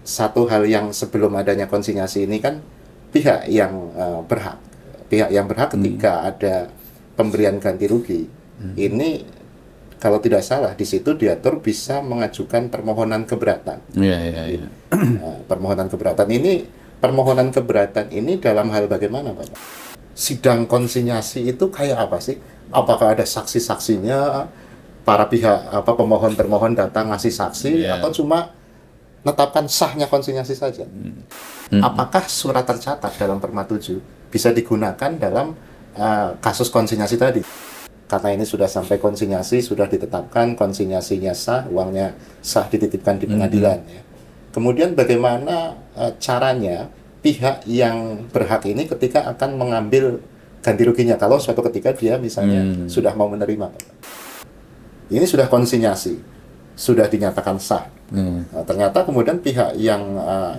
satu hal yang sebelum adanya konsinyasi ini kan pihak yang berhak. Pihak yang berhak ketika ada pemberian ganti rugi, ini kalau tidak salah di situ diatur bisa mengajukan permohonan keberatan. Iya. Permohonan keberatan ini dalam hal bagaimana, Pak? Sidang konsinyasi itu kayak apa sih? Apakah ada saksi-saksinya, para pihak pemohon termohon datang ngasih saksi, atau cuma menetapkan sahnya konsinyasi saja? Apakah surat tercatat dalam Perma 7 bisa digunakan dalam kasus konsinyasi tadi? Karena ini sudah sampai konsinyasi, sudah ditetapkan konsinyasinya sah, uangnya sah dititipkan di pengadilan. Ya. Kemudian bagaimana caranya pihak yang berhak ini ketika akan mengambil ganti ruginya kalau suatu ketika dia misalnya sudah mau menerima. Ini sudah konsinyasi, sudah dinyatakan sah. Nah, ternyata kemudian pihak yang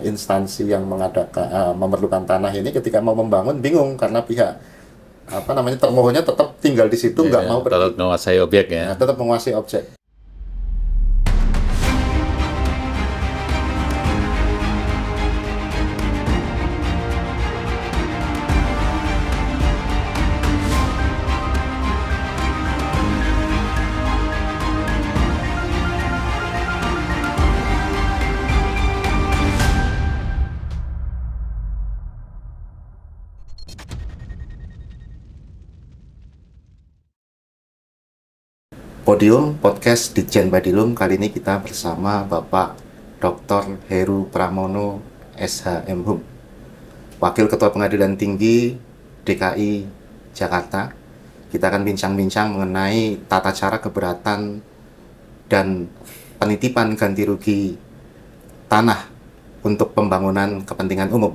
instansi yang mengadakan memerlukan tanah ini ketika mau membangun bingung karena pihak termohonnya tetap tinggal di situ, nggak mau pergi. Tetap menguasai objek ya. Nah, tetap menguasai objek. Podium Podcast Ditjen Badilum, kali ini kita bersama Bapak Dr. Heru Pramono, SHM Hum, Wakil Ketua Pengadilan Tinggi DKI Jakarta. Kita akan bincang-bincang mengenai tata cara keberatan dan penitipan ganti rugi tanah untuk pembangunan kepentingan umum.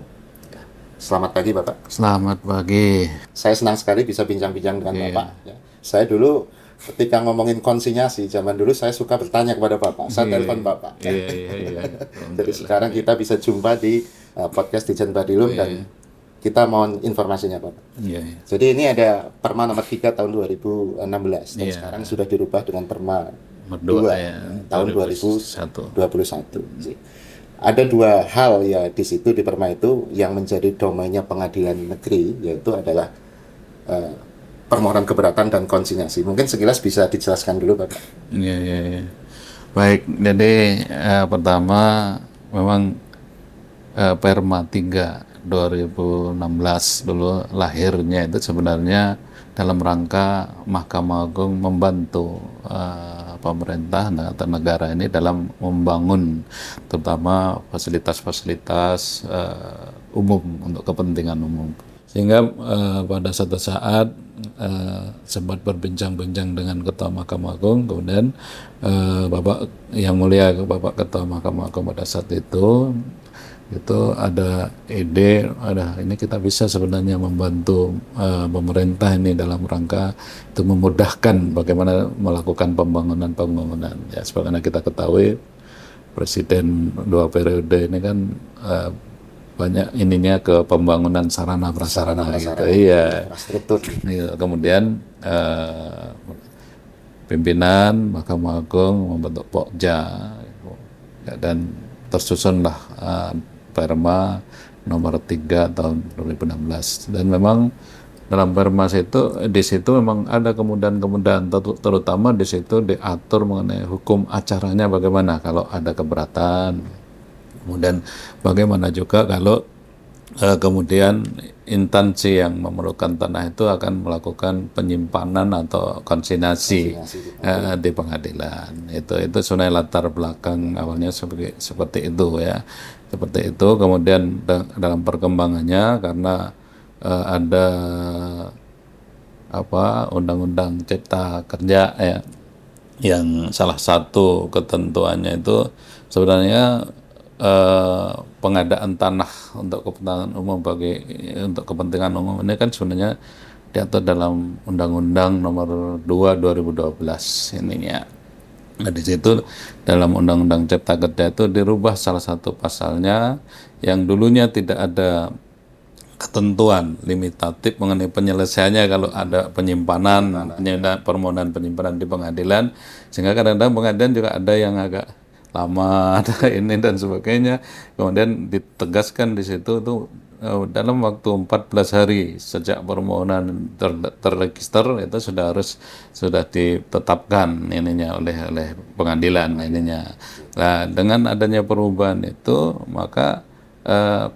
Selamat pagi Bapak. Selamat pagi. Saya senang sekali bisa bincang-bincang dengan Bapak. Ya. Saya dulu ketika ngomongin konsinyasi, zaman dulu saya suka bertanya kepada Bapak. Saya telepon Bapak. Iya. Jadi sekarang kita bisa jumpa di podcast Ditjen Badilum dan kita mohon informasinya Bapak. Iya. Jadi ini ada Perma nomor 3 tahun 2016 dan sekarang sudah dirubah dengan Perma 2 tahun 2021. Ada dua hal ya di situ di Perma itu yang menjadi domainnya pengadilan negeri, yaitu adalah permohonan keberatan dan konsinyasi. Mungkin sekilas bisa dijelaskan dulu Bapak. Iya. Baik, jadi pertama memang Perma 3 2016 dulu lahirnya itu sebenarnya dalam rangka Mahkamah Agung membantu pemerintah atau negara ini dalam membangun terutama fasilitas-fasilitas umum untuk kepentingan umum. Sehingga pada suatu saat sempat berbincang-bincang dengan Ketua Mahkamah Agung, kemudian Bapak yang mulia Bapak Ketua Mahkamah Agung pada saat itu ada ide, ini kita bisa sebenarnya membantu pemerintah ini dalam rangka itu memudahkan bagaimana melakukan pembangunan. Ya, sebagaimana kita ketahui Presiden 2 periode ini kan banyak ininya ke pembangunan sarana prasarana gitu. Iya. Kemudian pimpinan Mahkamah Agung membentuk Pokja dan tersusunlah Perma nomor 3 tahun 2016. Dan memang dalam Perma di situ memang ada kemudahan-kemudahan, terutama di situ diatur mengenai hukum acaranya bagaimana kalau ada keberatan. Kemudian bagaimana juga kalau kemudian instansi yang memerlukan tanah itu akan melakukan penyimpanan atau konsinyasi di pengadilan. Itu sebenarnya latar belakang awalnya seperti itu ya. Seperti itu. Kemudian dalam perkembangannya karena ada Undang-Undang Cipta Kerja ya, yang salah satu ketentuannya itu sebenarnya pengadaan tanah untuk kepentingan umum ini kan sebenarnya diatur dalam Undang-Undang nomor 2 2012 ininya. Nah, di situ dalam Undang-Undang Cipta Kerja itu dirubah salah satu pasalnya yang dulunya tidak ada ketentuan limitatif mengenai penyelesaiannya kalau ada permohonan penyimpanan di pengadilan, sehingga kadang-kadang pengadilan juga ada yang agak lama, ada ini dan sebagainya. Kemudian ditegaskan di situ tuh dalam waktu 14 hari sejak permohonan terregister itu sudah ditetapkan ininya oleh pengadilan ininya. Nah, dengan adanya perubahan itu maka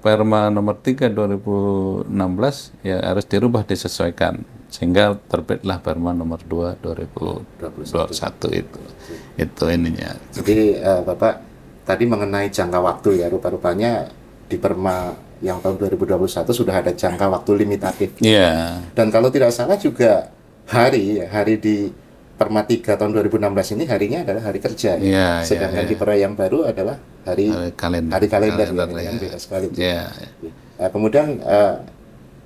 Perma nomor 3 2016 ya harus dirubah disesuaikan sehingga terbitlah Perma nomor 2 2021 itu. Itu ininya. Jadi Bapak tadi mengenai jangka waktu ya, rupa-rupanya di Perma yang tahun 2021 sudah ada jangka waktu limitatif. Iya. Dan kalau tidak salah juga hari di Perma 3 tahun 2016 ini harinya adalah hari kerja. Iya, Sedangkan di Perma yang baru adalah hari kalender ya. yang beda sekali. Iya. Kemudian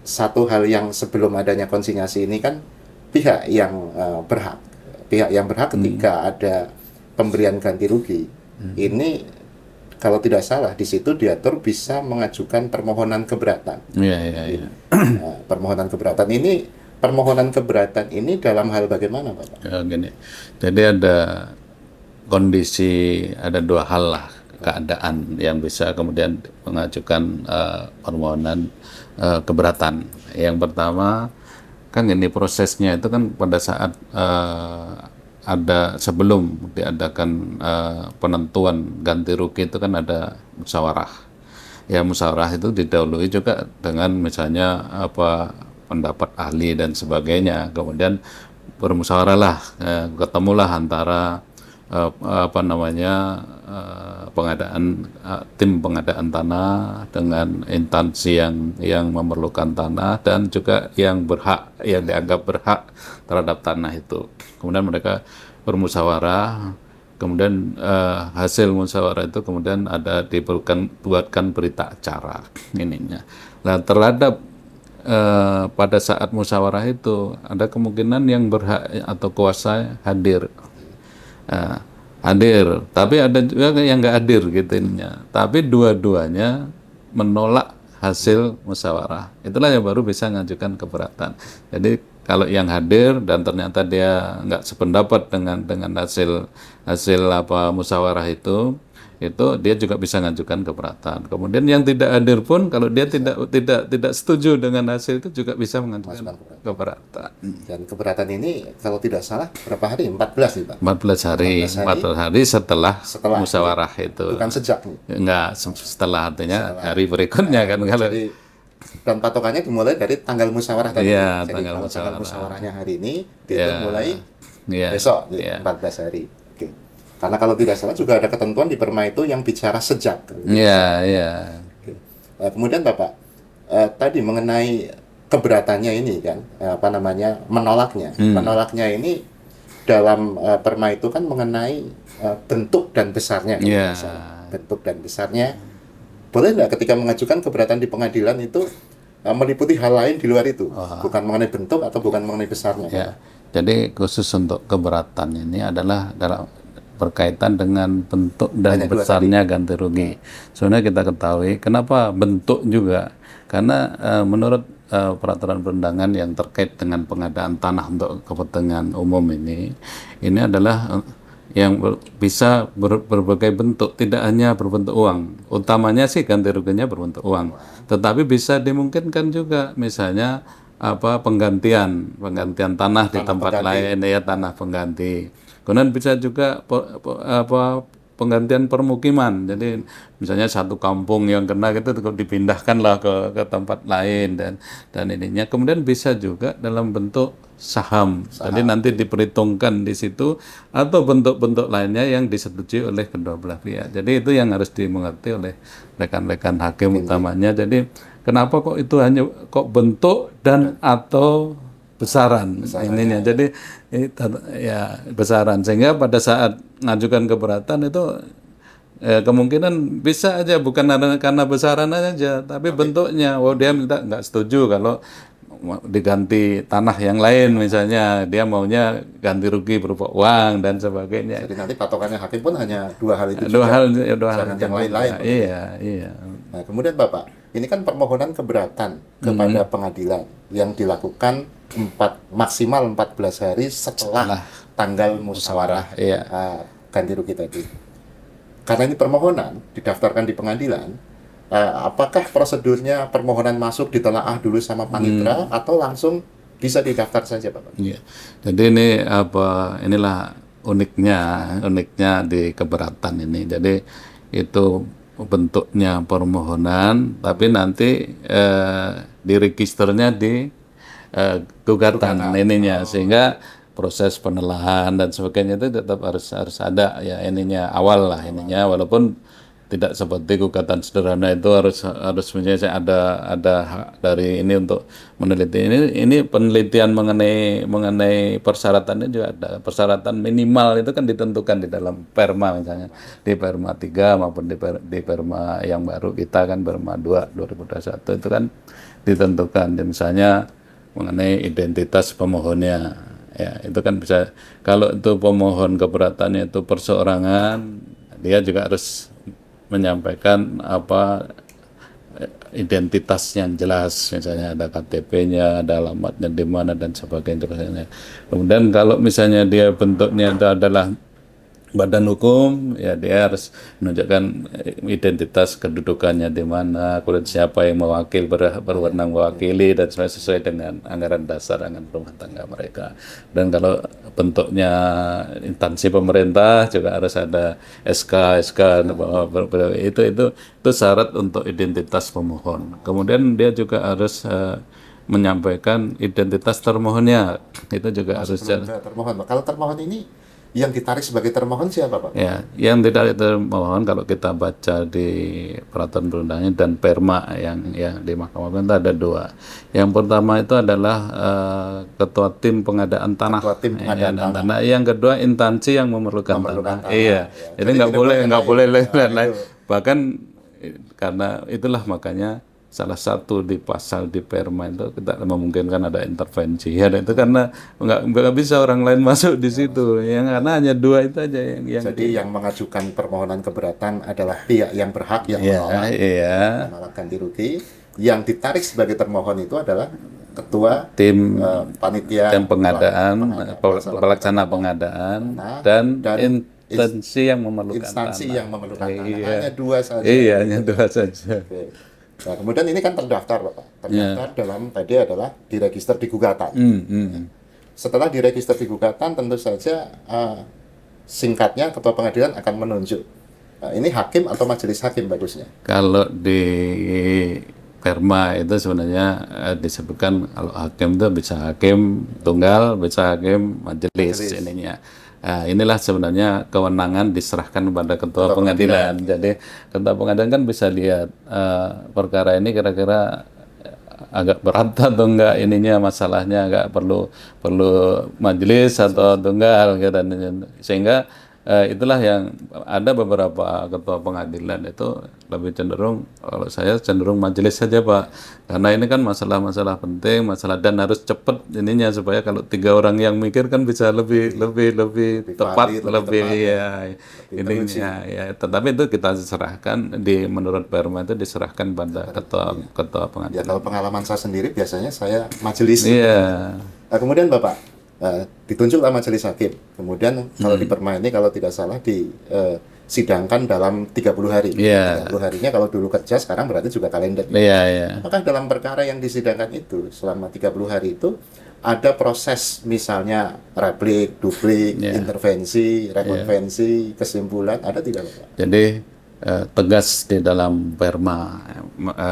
satu hal yang sebelum adanya konsinyasi ini kan pihak yang berhak ketika ada pemberian ganti rugi ini kalau tidak salah di situ diatur bisa mengajukan permohonan keberatan. Iya. Permohonan keberatan ini dalam hal bagaimana, Bapak? Ya, gini. Jadi ada kondisi, ada dua hal lah keadaan yang bisa kemudian mengajukan permohonan keberatan. Yang pertama kan ini prosesnya itu kan pada saat ada sebelum diadakan penentuan ganti rugi itu kan ada musyawarah. Ya musyawarah itu didahului juga dengan misalnya pendapat ahli dan sebagainya. Kemudian bermusyawarah lah, ketemulah antara tim pengadaan tanah dengan instansi yang memerlukan tanah dan juga yang dianggap berhak terhadap tanah itu. Kemudian mereka bermusyawarah, kemudian hasil musyawarah itu kemudian dibuatkan berita acara ininya. Nah, terhadap pada saat musyawarah itu ada kemungkinan yang berhak atau kuasa hadir. Hadir, tapi ada juga yang nggak hadir gitu ininya. Tapi dua-duanya menolak hasil musyawarah. Itulah yang baru bisa mengajukan keberatan. Jadi kalau yang hadir dan ternyata dia nggak sependapat dengan hasil musyawarah itu dia juga bisa mengajukan keberatan. Kemudian yang tidak hadir pun kalau dia tidak setuju dengan hasil itu juga bisa mengajukan keberatan. Dan keberatan ini kalau tidak salah berapa hari? 14 nih, Pak. 14 hari setelah musyawarah itu. Bukan sejak. Enggak, setelah artinya hari berikutnya kan kalau. Jadi, dan patokannya dimulai dari tanggal musyawarah tadi. Iya, jadi tanggal musyawarahnya hari ini dihitung mulai besok 14 hari. Karena kalau tidak salah juga ada ketentuan di Perma itu yang bicara sejak. Iya. Kemudian Bapak, tadi mengenai keberatannya ini kan, menolaknya. Menolaknya ini dalam Perma itu kan mengenai bentuk dan besarnya. Iya. Bentuk dan besarnya. Boleh nggak ketika mengajukan keberatan di pengadilan itu meliputi hal lain di luar itu? Bukan mengenai bentuk atau bukan mengenai besarnya. Ya. Jadi khusus untuk keberatan ini adalah berkaitan dengan bentuk dan besarnya ganti rugi. Sebenarnya kita ketahui kenapa bentuk juga, karena menurut peraturan perundangan yang terkait dengan pengadaan tanah untuk kepentingan umum ini adalah yang bisa berbagai bentuk, tidak hanya berbentuk uang. Utamanya sih ganti ruginya berbentuk uang, tetapi bisa dimungkinkan juga misalnya penggantian tanah di tempat lain ya, tanah pengganti. Kemudian bisa juga penggantian permukiman. Jadi misalnya satu kampung yang kena gitu dipindahkanlah ke tempat lain dan ininya. Kemudian bisa juga dalam bentuk saham. Jadi nanti diperhitungkan di situ atau bentuk-bentuk lainnya yang disetujui oleh kedua belah pihak. Jadi itu yang harus dimengerti oleh rekan-rekan hakim utamanya. Jadi kenapa kok itu hanya bentuk dan atau besaran ininya. Jadi ya besaran, sehingga pada saat mengajukan keberatan itu kemungkinan bisa aja bukan karena besaran aja, tapi bentuknya. Dia minta nggak setuju kalau diganti tanah yang lain, misalnya dia maunya ganti rugi berupa uang dan sebagainya. Jadi nanti patokannya hakim pun hanya dua hal itu. Dua hal yang lain-lain. Iya. Nah, kemudian Bapak, ini kan permohonan keberatan kepada pengadilan yang dilakukan maksimal 14 hari setelah tanggal musyawarah ganti rugi tadi. karena ini permohonan didaftarkan di pengadilan, apakah prosedurnya permohonan masuk ditelaah dulu sama panitera atau langsung bisa didaftar saja, Bapak? Iya. Jadi ini inilah uniknya di keberatan ini. Jadi itu bentuknya permohonan, tapi nanti di registernya di gugatan ininya, sehingga proses penelahan dan sebagainya itu tetap harus ada ya ininya awal lah ininya, walaupun tidak seperti gugatan sederhana itu harus misalnya ada hak dari ini untuk meneliti. Ini penelitian mengenai persyaratannya juga ada. Persyaratan minimal itu kan ditentukan di dalam Perma, misalnya di Perma 3 maupun di Perma yang baru kita kan Perma 2 2021 itu kan ditentukan. Dan misalnya mengenai identitas pemohonnya, ya itu kan bisa, kalau itu pemohon keberatannya itu perseorangan, dia juga harus menyampaikan identitas yang jelas, misalnya ada KTP-nya, ada alamatnya di mana dan sebagainya. Kemudian kalau misalnya dia bentuknya itu adalah badan hukum, ya dia harus menunjukkan identitas kedudukannya di mana, kemudian siapa yang berwenang mewakili dan sesuai dengan anggaran dasar anggaran rumah tangga mereka. Dan kalau bentuknya instansi pemerintah juga harus ada SK itu syarat untuk identitas pemohon. Kemudian dia juga harus menyampaikan identitas termohonnya, itu juga harus. Termohon. Kalau termohon ini yang ditarik sebagai termohon siapa, Pak? Ya, yang ditarik termohon kalau kita baca di peraturan perundangan dan Perma yang di Mahkamah Agung ada dua. Yang pertama itu adalah ketua tim pengadaan tanah. Ketua tim pengadaan tanah. Yang kedua instansi yang memerlukan tanah. Iya, ya. jadi nggak boleh lain-lain. Bahkan karena itulah makanya salah satu di pasal di Perma itu kita memungkinkan ada intervensi, ya itu karena nggak bisa orang lain masuk di situ, yang karena hanya dua itu aja yang jadi yang mengajukan permohonan keberatan adalah pihak yang berhak yang menolak ganti rugi. Yang ditarik sebagai termohon itu adalah ketua tim panitia tim pengadaan, pelaksana pengadaan dan instansi yang memerlukan instansi tanah. yang memerlukan tanah. Hanya dua saja. Iya, hanya dua saja. Oke. Nah, kemudian ini kan terdaftar, Bapak. Terdaftar dalam tadi adalah diregister di gugatan. Setelah diregister di gugatan, tentu saja singkatnya ketua pengadilan akan menunjuk. Ini hakim atau majelis hakim bagusnya? Kalau di Perma itu sebenarnya disebutkan kalau hakim itu bisa hakim tunggal, bisa hakim majelis ininya. Nah, inilah sebenarnya kewenangan diserahkan kepada ketua pengadilan. Jadi ketua pengadilan kan bisa lihat perkara ini kira-kira agak berat atau enggak ininya, masalahnya agak perlu majelis atau tunggal gitu. Sehingga itulah yang ada beberapa ketua pengadilan itu lebih cenderung, kalau saya cenderung majelis saja, Pak, karena ini kan masalah-masalah penting, masalah dan harus cepat ininya, supaya kalau 3 orang yang mikir kan bisa lebih tepat, lebih ya ininya ya. Tetapi itu kita serahkan menurut Perma itu diserahkan pada ketua pengadilan. Ya, kalau pengalaman saya sendiri biasanya saya majelis. Iya. Nah, kemudian Bapak ditunjuklah majelis hakim. Kemudian kalau di Perma ini kalau tidak salah disidangkan dalam 30 hari. 30 harinya kalau dulu kerja, sekarang berarti juga kalender. Apakah dalam perkara yang disidangkan itu selama 30 hari itu ada proses misalnya replik, duplik, intervensi, rekonvensi, kesimpulan, ada tidak, Bapak? Jadi tegas di dalam Perma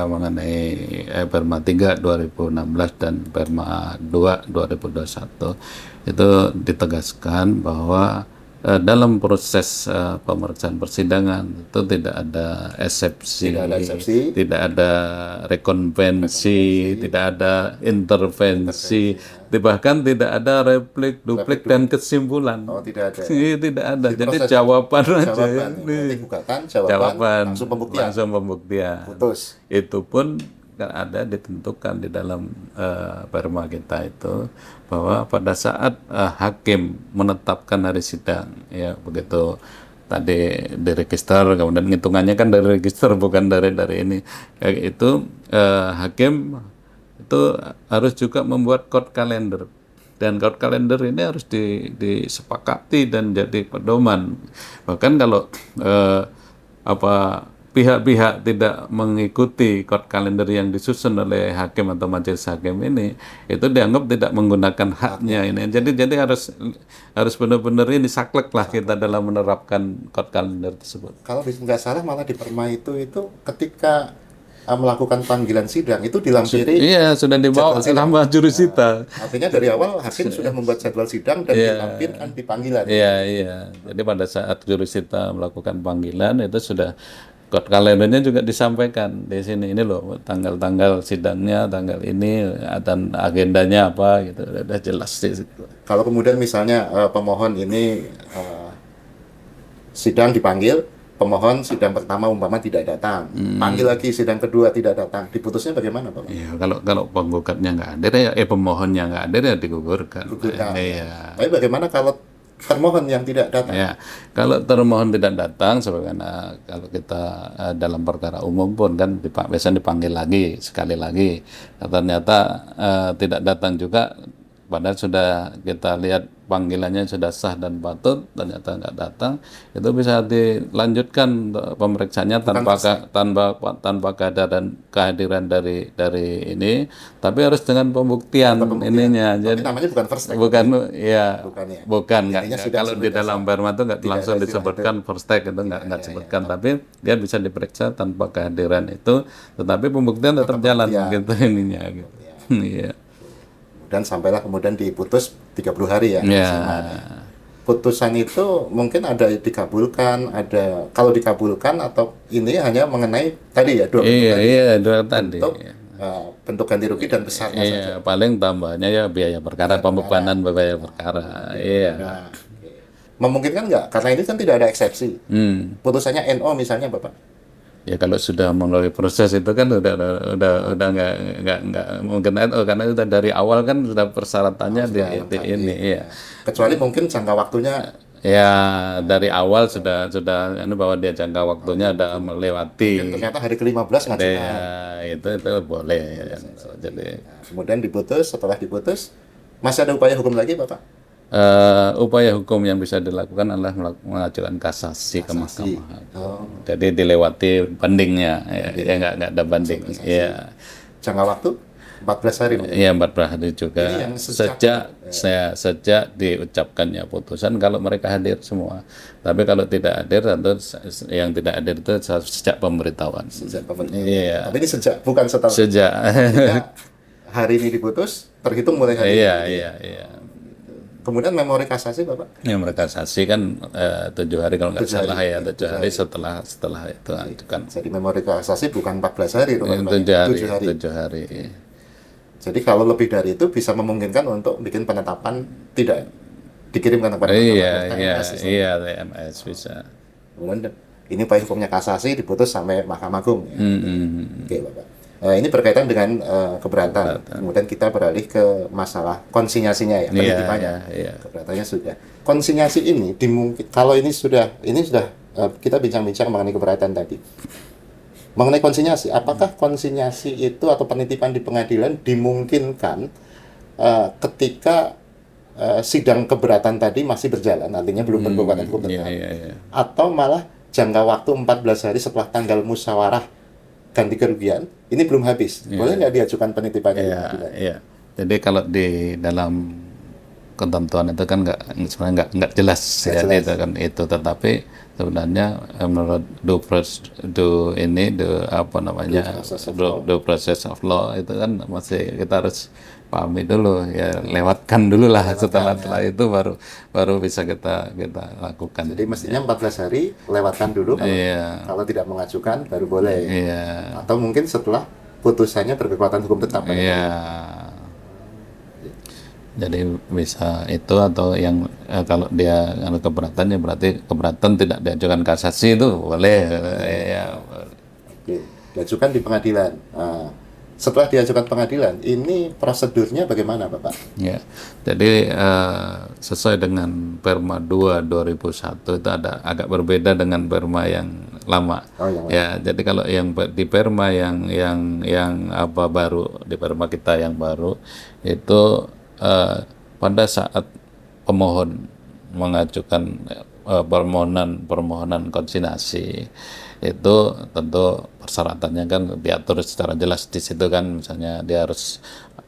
mengenai Perma 3 2016 dan Perma 2 2021 itu ditegaskan bahwa dalam proses pemeriksaan persidangan itu tidak ada eksepsi, tidak ada rekonvensi, tidak ada intervensi, bahkan tidak ada replik, duplik dan kesimpulan. Oh, tidak ada. Tidak ada. Jadi jawaban aja. Jawaban, langsung pembuktian. Putus. Itu pun kan ada ditentukan di dalam Perma kita itu bahwa pada saat hakim menetapkan hari sidang, ya begitu tadi diregister, kemudian hitungannya kan dari register bukan dari ini, itu hakim itu harus juga membuat code kalender, dan code kalender ini harus disepakati dan jadi pedoman. Bahkan kalau apa pihak-pihak tidak mengikuti court kalender yang disusun oleh hakim atau majelis hakim ini, itu dianggap tidak menggunakan haknya ini. Jadi harus benar-benar ini saklek lah kita dalam menerapkan court kalender tersebut. Kalau nggak salah malah di Perma itu ketika melakukan panggilan sidang itu dilampiri. Iya, sudah dibawa jadwal sidang. sama jurusita. Artinya dari awal hakim sudah membuat jadwal sidang dan dilampirkan di panggilan. Iya, iya. Jadi pada saat jurusita melakukan panggilan itu sudah court kalendernya juga disampaikan di sini, ini loh tanggal-tanggal sidangnya, tanggal ini dan agendanya apa gitu, udah jelas di situ. Kalau kemudian misalnya pemohon ini sidang dipanggil, pemohon sidang pertama umpama tidak datang, panggil lagi sidang kedua tidak datang, diputusnya bagaimana Pak? Iya, kalau penggugatnya nggak hadir ya, pemohonnya nggak hadir ya digugurkan. Iya. Tapi bagaimana kalau termohon yang tidak datang? Ya, kalau termohon tidak datang, sebagaimana kalau kita dalam perkara umum pun kan biasanya dipanggil lagi sekali lagi. Ternyata tidak datang juga, padahal sudah kita lihat panggilannya sudah sah dan patut, ternyata nggak datang, itu bisa dilanjutkan pemeriksaannya tanpa kehadiran dari ini, tapi harus dengan pembuktian ininya. Jadi namanya bukan first take. Bukan, ya, bukan. Kalau di sudah dalam Perma itu nggak langsung disebutkan first take, itu nggak disebutkan, tapi dia bisa diperiksa tanpa kehadiran itu, tetapi pembuktian tetap jalan gitu ininya. Gitu. Iya. Dan sampailah kemudian diputus 30 hari ya. Putusan itu mungkin ada dikabulkan, ada kalau dikabulkan atau ini hanya mengenai tadi ya dua tadi. Bentuk ganti rugi dan besarnya saja. Paling tambahnya ya biaya perkara, pembebanan biaya perkara. Iya. Nah, memungkinkan nggak? Karena ini kan tidak ada eksepsi. Putusannya NO misalnya Bapak. Ya kalau sudah melalui proses itu kan udah nggak mungkin karena itu dari awal kan sudah persyaratannya di ini ya. Kecuali mungkin jangka waktunya ya dari awal sudah bahwa dia jangka waktunya udah melewati. Ternyata hari ke-15 ngajukan. Ya, itu boleh ya. Jadi kemudian diputus, setelah diputus masih ada upaya hukum lagi Bapak? Upaya hukum yang bisa dilakukan adalah mengajukan kasasi ke mahkamah. Jadi dilewati bandingnya, ya nggak ada banding. Ya. Jangka waktu 14 hari. Iya 14 hari juga. Sejak diucapkannya putusan kalau mereka hadir semua. Tapi kalau tidak hadir, tentu yang tidak hadir itu sejak pemberitahuan. Iya. Tapi ini bukan setelah. Sejak. Hari ini diputus, terhitung mulai hari ini. Iya. Kemudian memori kasasi Bapak? Memori kasasi kan 7 hari kalau nggak salah ya, 7 hari setelah itu ajukan. Jadi memori kasasi bukan 14 hari, 7 hari. Jadi kalau lebih dari itu bisa memungkinkan untuk bikin penetapan tidak dikirimkan kepada Iya, TMS bisa. Kemudian ini upaya hukumnya kasasi diputus sampai Mahkamah Agung. Oke Bapak. Ini berkaitan dengan keberatan. Kemudian kita beralih ke masalah konsinyasinya ya, penitipannya. Keberatannya sudah. Konsinyasi ini kalau ini sudah kita bincang-bincang mengenai keberatan tadi. Mengenai konsinyasi, apakah konsinyasi itu atau penitipan di pengadilan dimungkinkan ketika sidang keberatan tadi masih berjalan, artinya belum berkekuatan hukum tetap, atau malah jangka waktu 14 hari setelah tanggal musyawarah ganti kerugian ini belum habis, boleh nggak diajukan penitipannya? Iya. Jadi kalau di dalam ketentuan itu kan sebenarnya nggak jelas ya itu kan itu, tetapi sebenarnya menurut due process of law itu kan masih kita harus pahami dulu ya, lewatkan dulu lah, setelah itu baru bisa kita lakukan. Jadi mestinya 14 hari lewatkan dulu, kalau tidak mengajukan baru boleh. Atau mungkin setelah putusannya berkekuatan hukum tetap. Jadi bisa itu, atau yang kalau dia keberatan ya berarti keberatan tidak diajukan kasasi itu boleh. Oke, diajukan di pengadilan. Setelah diajukan pengadilan, ini prosedurnya bagaimana, Bapak? Ya, jadi sesuai dengan Perma 2 2001 itu agak berbeda dengan Perma yang lama. Ya, jadi kalau yang di Perma yang baru, di Perma kita yang baru itu pada saat pemohon mengajukan permohonan konsinyasi itu tentu persyaratannya kan diatur secara jelas di situ kan, misalnya dia harus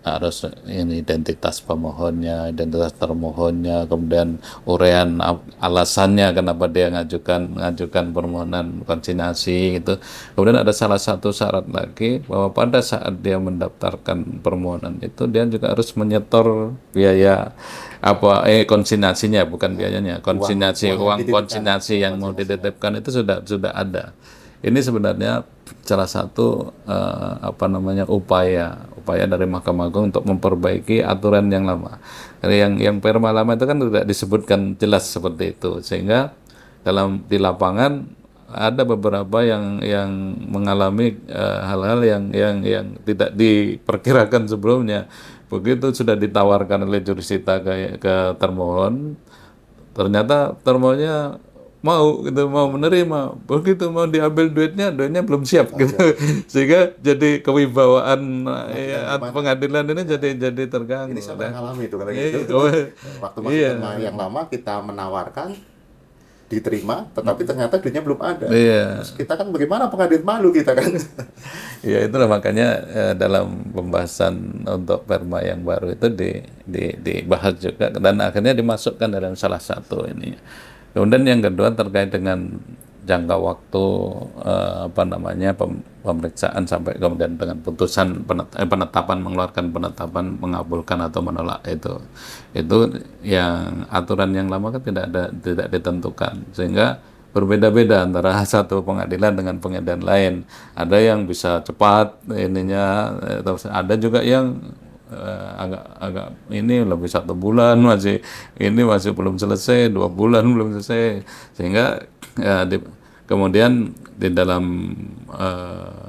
harus ini identitas pemohonnya, identitas termohonnya, kemudian uraian alasannya kenapa dia ngajukan permohonan konsinyasi gitu. Kemudian ada salah satu syarat lagi bahwa pada saat dia mendaftarkan permohonan itu dia juga harus menyetor biaya konsinyasinya, bukan biayanya, konsinyasi, uang konsinyasi yang mau dititipkan itu sudah ada. Ini sebenarnya salah satu upaya dari Mahkamah Agung untuk memperbaiki aturan yang lama. Karena yang perma lama itu kan tidak disebutkan jelas seperti itu, sehingga di lapangan ada beberapa yang mengalami hal-hal yang tidak diperkirakan sebelumnya. Begitu sudah ditawarkan oleh jurusita ke termohon, ternyata termohonnya mau menerima, begitu mau diambil duitnya belum siap gitu. Sehingga jadi kewibawaan pengadilan ini jadi terganggu. Ini saya pernah ngalami itu kalau gitu. Waktu masuk perma yang lama kita menawarkan, diterima, tetapi ternyata duitnya belum ada. Terus kita kan bagaimana, pengadilan malu kita kan. Ya itulah makanya dalam pembahasan untuk perma yang baru itu dibahas juga dan akhirnya dimasukkan dalam salah satu ini. Kemudian yang kedua terkait dengan jangka waktu pemeriksaan sampai kemudian dengan putusan penetapan, mengeluarkan penetapan, mengabulkan atau menolak itu yang aturan yang lama kan tidak ditentukan, sehingga berbeda-beda antara satu pengadilan dengan pengadilan lain. Ada yang bisa cepat ininya, ada juga yang agak ini lebih 1 bulan masih belum selesai, 2 bulan belum selesai, sehingga kemudian di dalam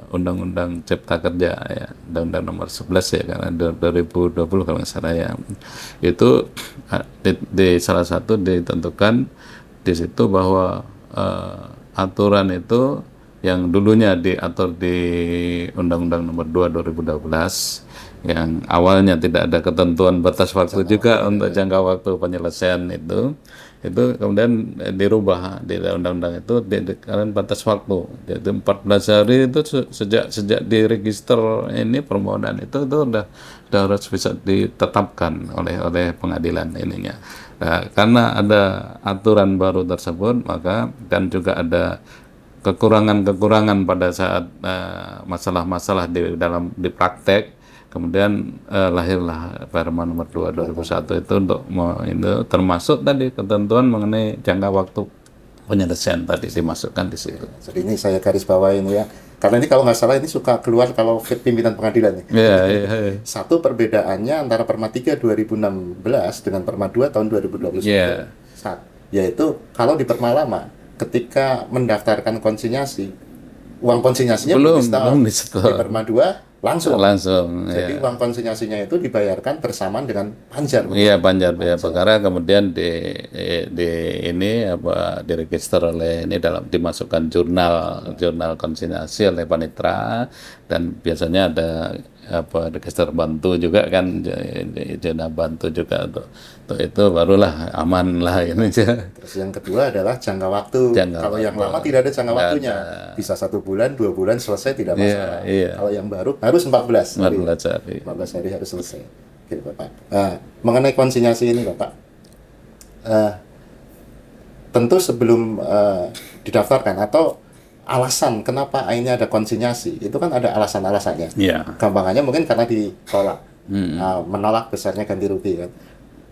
Undang-Undang Cipta Kerja ya, Undang-Undang nomor 11 ya karena 2020 kalau nggak salah ya, itu di salah satu ditentukan di situ bahwa aturan itu yang dulunya diatur di Undang-Undang nomor 2 2012 yang awalnya tidak ada ketentuan batas waktu juga untuk jangka waktu penyelesaian itu kemudian dirubah di undang-undang itu karena batas waktu, jadi 14 hari itu sejak diregister ini permohonan itu udah harus bisa ditetapkan oleh pengadilan ininya. Nah, karena ada aturan baru tersebut, maka dan juga ada kekurangan pada saat masalah-masalah di praktek. Kemudian lahirlah Perma nomor 2 2001 itu untuk termasuk tadi ketentuan mengenai jangka waktu penyelesaian tadi dimasukkan di situ. Jadi ini saya garis bawahi ini ya. Karena ini kalau nggak salah ini suka keluar kalau pimpinan pengadilan nih. Yeah. Satu perbedaannya antara Perma 3 2016 dengan Perma 2 tahun 2021. Yeah. Yaitu kalau di Perma lama ketika mendaftarkan konsinyasi, uang konsinyasinya belum disetor. Di Perma 2 langsung. Jadi uang konsinyasinya itu dibayarkan bersamaan dengan panjar. Iya, panjar ya perkara, kemudian diregister oleh ini dimasukkan jurnal konsinyasi oleh panitra, dan biasanya ada register bantu juga kan, jurnal bantu juga untuk itu barulah aman lah ini. Terus yang kedua adalah jangka waktu. Kalau yang lama tidak ada jangka waktunya, bisa 1 bulan, 2 bulan selesai tidak masalah. Kalau yang baru harus 14 hari. 14 hari harus selesai. Oke, Bapak. Mengenai konsinyasi ini, Bapak, tentu sebelum didaftarkan atau alasan kenapa ini ada konsinyasi itu kan ada alasan-alasannya. Gampangannya mungkin karena ditolak, menolak besarnya ganti rugi kan.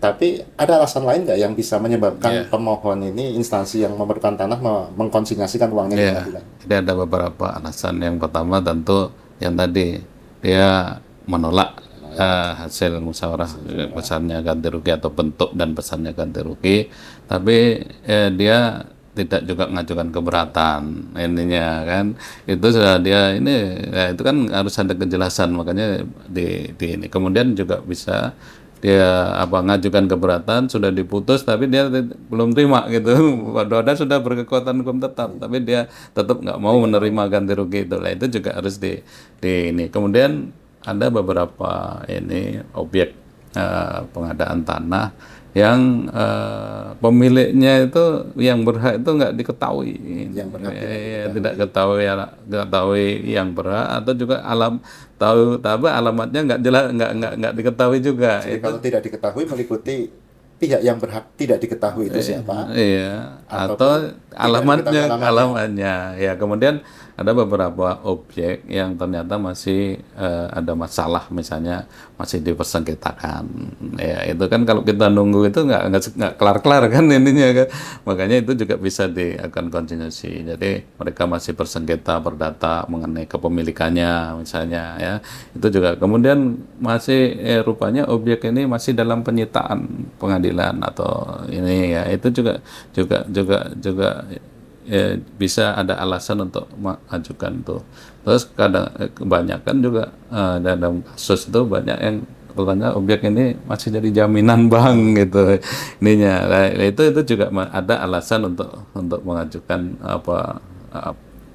Tapi ada alasan lain nggak yang bisa menyebabkan pemohon ini, instansi yang memerlukan tanah mengkonsinyasikan uangnya ke pengadilan? Jadi ada beberapa alasan. Yang pertama tentu yang tadi dia menolak hasil musyawarah besarnya ganti rugi atau bentuk dan besarnya ganti rugi, tapi dia tidak juga mengajukan keberatan ininya kan, itu sudah dia ini ya, itu kan harus ada kejelasan, makanya di ini kemudian juga bisa dia ngajukan keberatan sudah diputus tapi dia belum terima gitu, padahal sudah berkekuatan hukum tetap tapi dia tetap nggak mau menerima ganti rugi itu lah, itu juga harus di ini. Kemudian ada beberapa ini objek pengadaan tanah yang pemiliknya itu yang berhak itu nggak diketahui. Yang berhak Tidak ketahui yang berhak, atau juga tapi alamatnya nggak jelas, nggak diketahui juga. Jadi kalau tidak diketahui meliputi pihak yang berhak tidak diketahui itu siapa, Iya, ataupun atau tidak diketahui alamatnya. Ya, kemudian ada beberapa objek yang ternyata masih ada masalah, misalnya masih dipersengketakan. Ya, itu kan kalau kita nunggu itu nggak kelar-kelar kan ininya kan. Makanya itu juga bisa diakan kontinuasi. Jadi mereka masih bersengketa perdata mengenai kepemilikannya misalnya, ya. Itu juga kemudian masih rupanya objek ini masih dalam penyitaan pengadilan atau ini, ya. Itu juga bisa ada alasan untuk mengajukan tuh. Terus kebanyakan juga dalam kasus itu banyak yang katanya objek ini masih jadi jaminan bank gitu ininya. Nah, itu juga ada alasan untuk mengajukan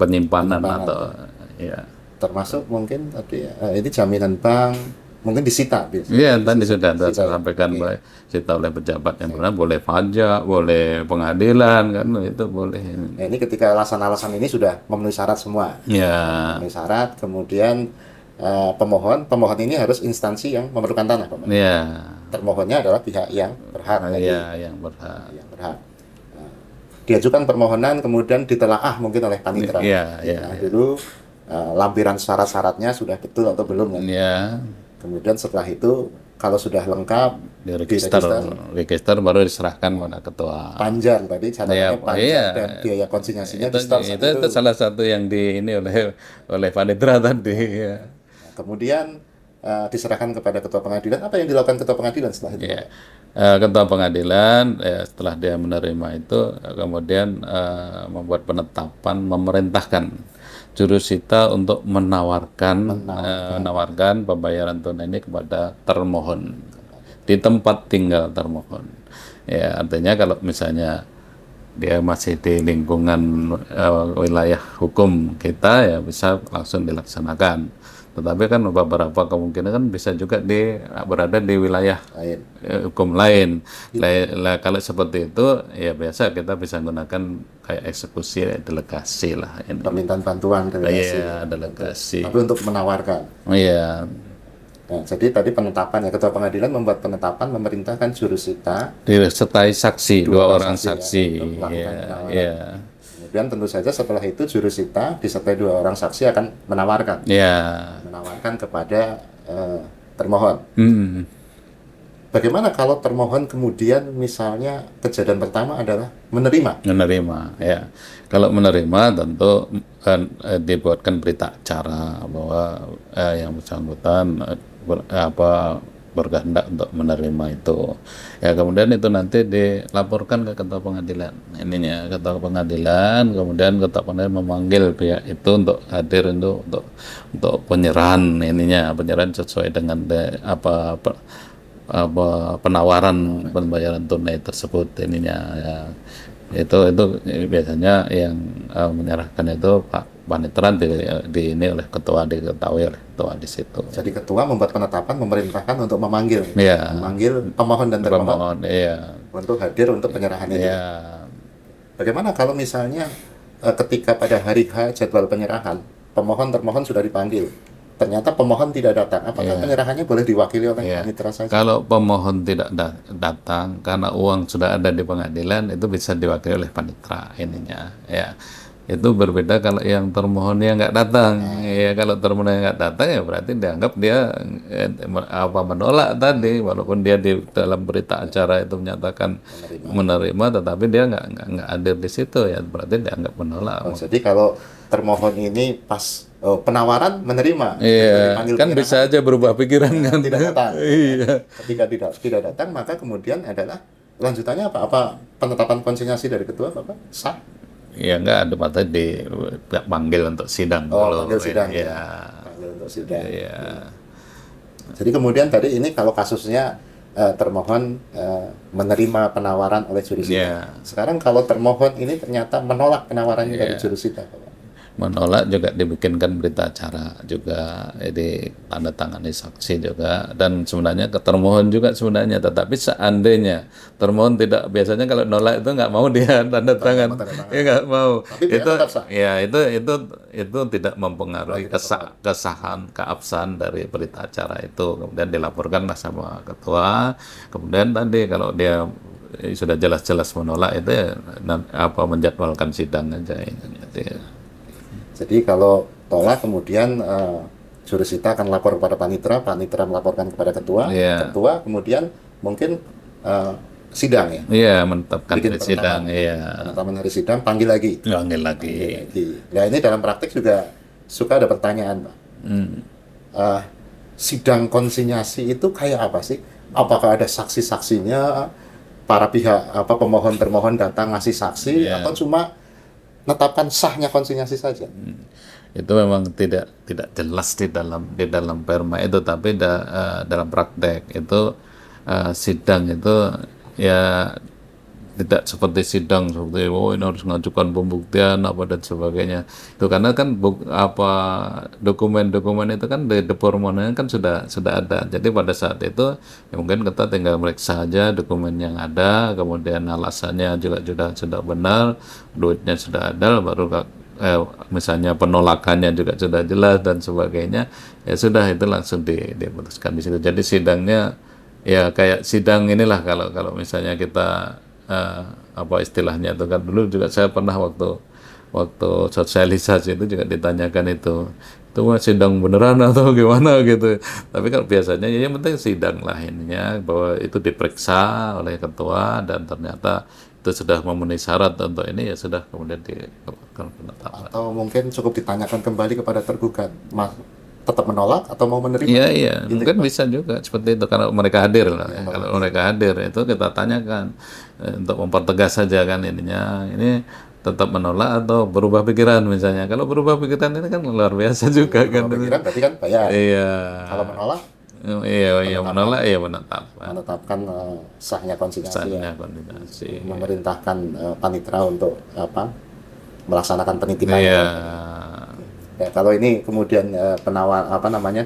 penyimpanan atau ya. termasuk mungkin tadi ini jaminan bank mungkin disita biasanya. Iya, tadi sudah saya sampaikan, Oke. boleh disita oleh pejabat yang benar, boleh pajak, boleh pengadilan, kan itu boleh. Nah, ini ketika alasan-alasan ini sudah memenuhi syarat semua. Ya, Memenuhi syarat, kemudian pemohon ini harus instansi yang memerlukan tanah, Pak. ya, Termohonnya adalah pihak yang berhak tadi, ya yang berhak. yang berhak. Nah, diajukan permohonan kemudian ditelaah mungkin oleh panitera. Iya, iya, Nah, dulu lampiran syarat-syaratnya sudah betul atau belum kan? Ya, Kemudian setelah itu kalau sudah lengkap register baru diserahkan pada ketua. panjang tadi catatannya Iya, panjang iya. dan biaya konsinyasinya Itu, di stop saat itu salah satu yang ini oleh panitera tadi. Ya. Nah, kemudian diserahkan kepada ketua pengadilan. Apa yang dilakukan ketua pengadilan setelah itu? Ya. Ketua pengadilan setelah dia menerima itu kemudian membuat penetapan, memerintahkan jurusita untuk menawarkan pembayaran tunai ini kepada termohon di tempat tinggal termohon. Ya, artinya kalau misalnya dia masih di lingkungan wilayah hukum kita, ya bisa langsung dilaksanakan. Tetapi kan beberapa kemungkinan kan bisa juga berada di wilayah Lain. hukum lain. Kalau seperti itu, ya biasa kita bisa gunakan kayak eksekusi, delegasi lah ini. Permintaan bantuan delegasi. Iya, delegasi. Tapi untuk menawarkan. Iya, Nah, jadi tadi penetapan ya ketua pengadilan membuat penetapan memerintahkan jurusita disertai saksi, dua orang saksi. ya, untuk melakukan Iya, penawaran. iya. Kemudian tentu saja setelah itu jurusita disertai 2 orang saksi akan menawarkan Iya. kepada termohon. Hmm. Bagaimana kalau termohon kemudian misalnya kejadian pertama adalah menerima? Menerima, ya. Kalau menerima tentu kan dibuatkan berita acara bahwa yang bersangkutan berkehendak untuk menerima itu. Ya, kemudian itu nanti dilaporkan ke ketua pengadilan. Ininya ketua pengadilan, kemudian ketua pengadilan memanggil pihak itu untuk hadir untuk penyerahan penyerahan sesuai dengan penawaran pembayaran tunai tersebut ya. Itu biasanya yang menyerahkan itu Pak Panitera ini oleh ketua, diketahui oleh ketua di situ. Jadi ketua membuat penetapan memerintahkan untuk memanggil Iya. memanggil pemohon dan termohon Pemohon, iya. untuk hadir untuk penyerahan itu. Iya. Bagaimana kalau misalnya ketika pada hari H jadwal penyerahan pemohon termohon sudah dipanggil, ternyata pemohon tidak datang, apakah penyerahannya boleh diwakili oleh Iya. panitera saja? Kalau pemohon tidak datang karena uang sudah ada di pengadilan, itu bisa diwakili oleh panitera ininya, ya. Itu berbeda kalau yang termohonnya nggak datang. Ya, kalau termohonnya nggak datang, ya berarti dianggap dia menolak tadi, walaupun dia di dalam berita acara itu menyatakan menerima, tetapi dia nggak hadir di situ, ya berarti dianggap menolak. Oh, jadi kalau termohon ini pas penawaran menerima, Iya, dipanggil kan penyerahan, bisa aja berubah pikiran kan. tidak datang. Iya. Ketika tidak datang, maka kemudian adalah lanjutannya apa? Apa penetapan konsinyasi dari ketua, Bapak? Sah? Ya enggak, ada mata dipanggil untuk sidang dulu. Panggil sidang. Ya. Panggil untuk sidang. Iya. Jadi kemudian tadi ini kalau kasusnya termohon menerima penawaran oleh jurusita. Iya. Sekarang kalau termohon ini ternyata menolak penawarannya dari jurusita, Bapak. menolak juga dibikinkan berita acara juga, di tanda tangani saksi juga, dan sebenarnya ke termohon juga sebenarnya. Tetapi seandainya termohon tidak, biasanya kalau nolak itu nggak mau dia tanda tangan, tanda tangan. ya nggak mau. Tapi dia Itu tetap sah. ya itu tidak mempengaruhi kesahan keabsahan dari berita acara itu. Kemudian dilaporkanlah sama ketua. Kemudian tadi kalau dia sudah jelas-jelas menolak itu ya, menjadwalkan sidang aja ini. Jadi kalau tolak kemudian jurusita akan lapor kepada panitera, panitera melaporkan kepada ketua, Iya. ketua kemudian mungkin sidang ya, Iya, menetapkan bikin di sidang, penetapan, iya. penetapan hari sidang, panggil lagi. Panggil lagi. Nah ini dalam praktik juga suka ada pertanyaan, Pak. Eh, sidang konsinyasi itu kayak apa sih? Apakah ada saksi-saksinya, para pihak pemohon termohon datang ngasih saksi, Iya. atau cuma menetapkan sahnya konsinyasi saja? Itu memang tidak jelas di dalam perma itu, tapi dalam praktek itu sidang itu ya tidak seperti sidang seperti ini harus mengajukan pembuktian apa dan sebagainya. Itu karena kan dokumen-dokumen itu kan di permohonan kan sudah ada. Jadi pada saat itu ya mungkin kita tinggal meriksa saja dokumen yang ada, kemudian alasannya juga sudah benar, duitnya sudah ada, baru misalnya penolakannya juga sudah jelas dan sebagainya, ya sudah itu langsung diputuskan di situ. Jadi sidangnya ya kayak sidang inilah, kalau misalnya kita apa istilahnya itu kan, dulu juga saya pernah waktu sosialisasi itu juga ditanyakan itu mah sidang beneran atau gimana gitu. Tapi kan biasanya ya yang penting sidang lah ininya, bahwa itu diperiksa oleh ketua dan ternyata itu sudah memenuhi syarat untuk ini, ya sudah kemudian dilakukan penetapan. Atau mungkin cukup ditanyakan kembali kepada tergugat, tetap menolak atau mau menerima? Iya, mungkin bisa juga seperti itu karena mereka hadir lah. Ya. Kalau mereka hadir itu kita tanyakan untuk mempertegas saja kan ininya, ini tetap menolak atau berubah pikiran misalnya. Kalau berubah pikiran ini kan luar biasa juga kan. Pikiran berarti kan bayar. Iya. Kalau menolak, Iya menolak ya menetapkan. menetapkan sahnya konsinyasi, Sahnya koordinasi. memerintahkan panitera untuk melaksanakan penitipan. Iya. Ya, kalau ini kemudian penawar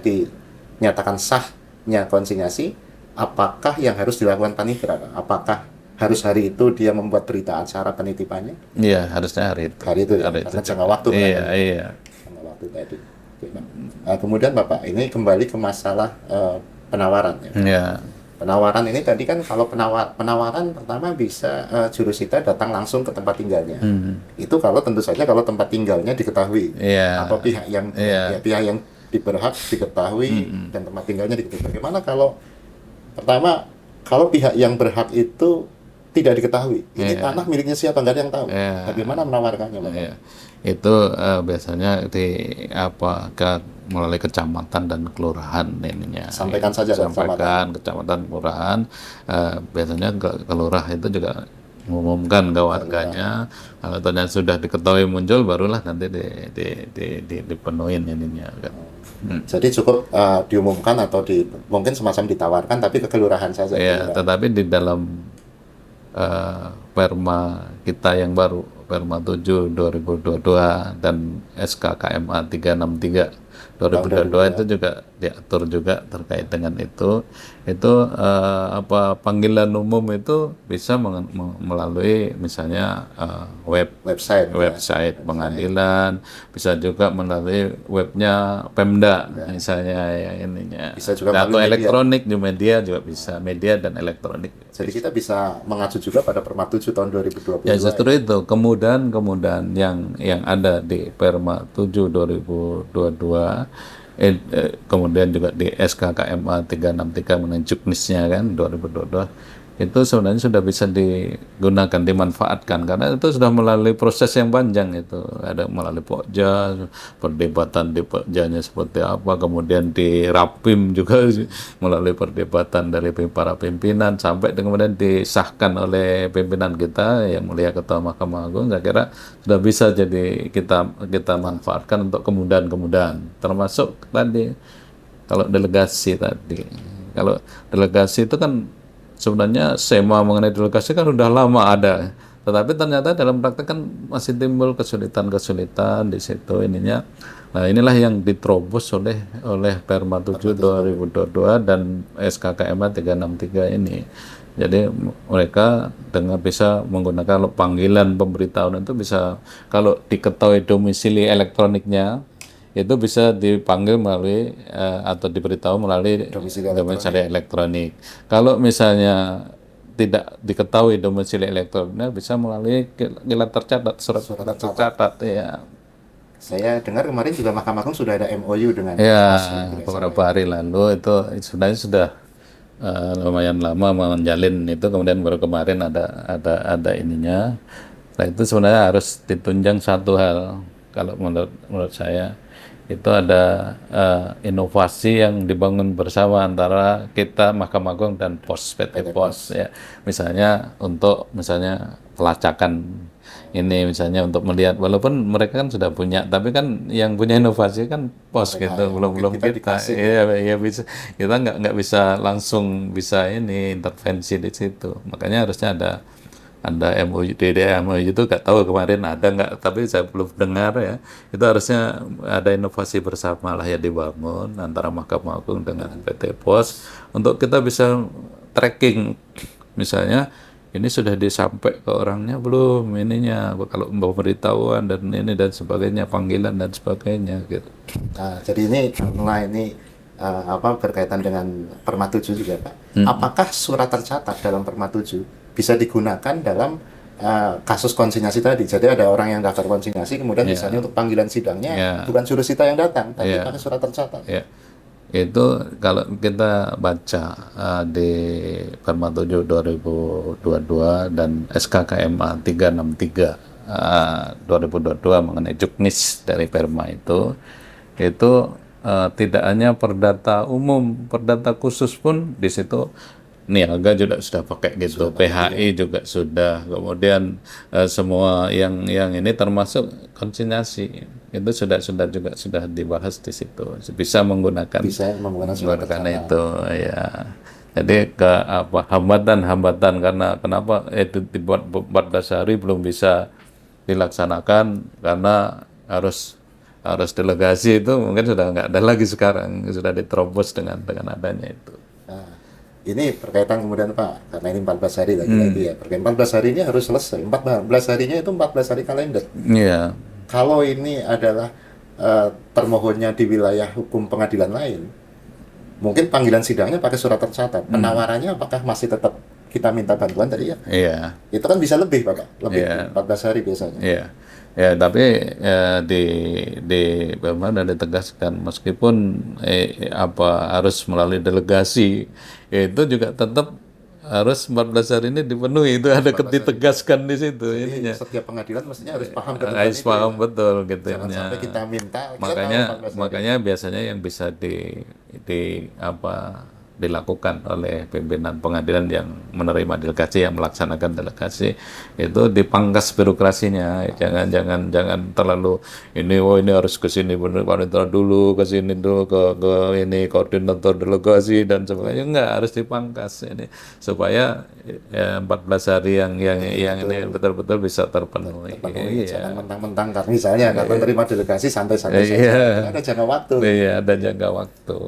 dinyatakan sahnya konsinyasi, apakah yang harus dilakukan panitera? Apakah harus hari itu dia membuat berita acara penitipannya? Iya, harusnya hari itu. Hari itu ya, karena jangka waktu. Iya. Jangka waktu tadi. Oke, Pak. Kemudian Bapak, ini kembali ke masalah penawaran ya. Iya. Penawaran ini tadi kan kalau penawaran pertama bisa jurusita datang langsung ke tempat tinggalnya. Itu kalau tentu saja kalau tempat tinggalnya diketahui, Iya. atau pihak yang pihak yang berhak diketahui dan tempat tinggalnya diketahui. Bagaimana kalau pertama kalau pihak yang berhak itu tidak diketahui, ini tanah miliknya siapa, nggak ada yang tahu. Bagaimana menawarkannya, Bapak? Iya. Itu biasanya melalui kecamatan dan kelurahan ininya. Sampaikan saja ke kecamatan kelurahan. Biasanya kelurah itu juga mengumumkan ke warganya. Kalau ternyata sudah diketahui muncul, barulah nanti dipenuhin ininya kan. Jadi cukup diumumkan atau mungkin semacam ditawarkan, tapi ke kelurahan saja. Ya, tetapi di dalam perma kita yang baru, Perma 7 2022 dan SK KMA 363 2022 itu juga diatur juga terkait dengan itu panggilan umum itu bisa melalui misalnya website pengadilan, bisa juga melalui webnya Pemda misalnya yang ininya, bisa juga atau elektronik di media juga bisa, media dan elektronik. Jadi kita bisa mengacu juga pada Perma 7 tahun 2022. Ya justru itu kemudahan yang ada di Perma 7 2022, kemudian juga di SK KMA 363 mengenai juknisnya kan 2022, itu sebenarnya sudah bisa digunakan, dimanfaatkan karena itu sudah melalui proses yang panjang. Itu ada melalui Pokja, perdebatan di Pokjanya seperti apa, kemudian di Rapim juga melalui perdebatan dari para pimpinan sampai kemudian disahkan oleh pimpinan kita yang mulia Ketua Mahkamah Agung. Saya kira sudah bisa jadi kita manfaatkan untuk kemudahan termasuk tadi kalau delegasi tadi. Kalau delegasi itu kan sebenarnya SEMA mengenai delegasi kan udah lama ada, Tetapi ternyata dalam praktek kan masih timbul kesulitan-kesulitan di situ ininya. Nah, inilah yang diterobos oleh Perma 7 2022 dan SKKMA 363 ini. Jadi mereka dengan bisa menggunakan panggilan pemberitahuan itu bisa, kalau diketahui domisili elektroniknya itu bisa dipanggil melalui atau diberitahu melalui domisili elektronik. Kalau misalnya tidak diketahui domisili elektroniknya, bisa melalui kilat tercatat, surat tercatat ya. Saya dengar kemarin juga Mahkamah Agung sudah ada MOU dengan Ya, POS, gitu ya. beberapa hari lalu itu sebenarnya sudah lumayan lama menjalin itu, kemudian baru kemarin ada ininya. Nah, itu sebenarnya harus ditunjang satu hal, kalau menurut saya itu ada inovasi yang dibangun bersama antara kita Mahkamah Agung dan POS, PT POS ya. Misalnya untuk pelacakan ini, misalnya untuk melihat, walaupun mereka kan sudah punya, tapi kan yang punya inovasi kan POS gitu, belum kita. Iya bisa, kita nggak bisa langsung bisa ini intervensi di situ. Makanya harusnya ada MOU, MOU itu nggak tahu kemarin ada nggak, tapi saya belum dengar ya. Itu harusnya ada inovasi bersama lah ya dibangun antara Mahkamah Agung dengan PT POS untuk kita bisa tracking, misalnya ini sudah disampai ke orangnya belum ininya, kalau pemberitahuan dan ini dan sebagainya, panggilan dan sebagainya gitu. Nah, jadi ini berkaitan dengan Perma 7 juga, Pak. Apakah surat tercatat dalam Perma 7 bisa digunakan dalam kasus konsinyasi tadi? Jadi ada orang yang daftar konsinyasi, kemudian misalnya untuk panggilan sidangnya bukan jurusita yang datang, tapi pakai surat tercatat. Itu kalau kita baca di Perma 7 2022 dan SKKMA 363 2022 mengenai juknis dari Perma itu tidak hanya perdata umum, perdata khusus pun di situ Niaga juga sudah pakai gitu, PHI juga sudah, kemudian semua yang ini termasuk konsinyasi itu sudah dibahas di situ, bisa menggunakan itu ya. Jadi hambatan karena kenapa itu dibuat 14 hari belum bisa dilaksanakan karena harus delegasi, itu mungkin sudah nggak ada lagi sekarang, sudah diterobos dengan adanya itu. Ini berkaitan kemudian Pak, karena ini 14 hari lagi-lagi ya. Berkaitan 14 hari ini harus selesai. 14 harinya itu 14 hari kalender. Iya. Kalau ini adalah termohonnya di wilayah hukum pengadilan lain, mungkin panggilan sidangnya pakai surat tercatat. Penawarannya apakah masih tetap kita minta bantuan tadi ya? Iya. Itu kan bisa lebih Pak, lebih 14 hari biasanya. Iya. Ya, tapi di Perma dan ditegaskan meskipun harus melalui delegasi, itu juga tetap harus 14 hari ini dipenuhi, itu ada ditegaskan di situ. Jadi ininya. setiap pengadilan mestinya harus paham Harus paham betul gitu. Jangan sampai kita minta. Makanya biasanya yang bisa dilakukan oleh pimpinan pengadilan yang menerima delegasi, yang melaksanakan delegasi, itu dipangkas birokrasinya. Jangan terlalu ini harus ke sini panitera dulu, ke sini dulu ke ini koordinator delegasi dan sebagainya. Enggak, harus dipangkas ini supaya 14 hari yang ini betul-betul bisa terpenuhi. Jangan mentang-mentang karena misalnya nggak menerima delegasi santai-santai saja. Ada jangka waktu. Iya, ada jangka waktu.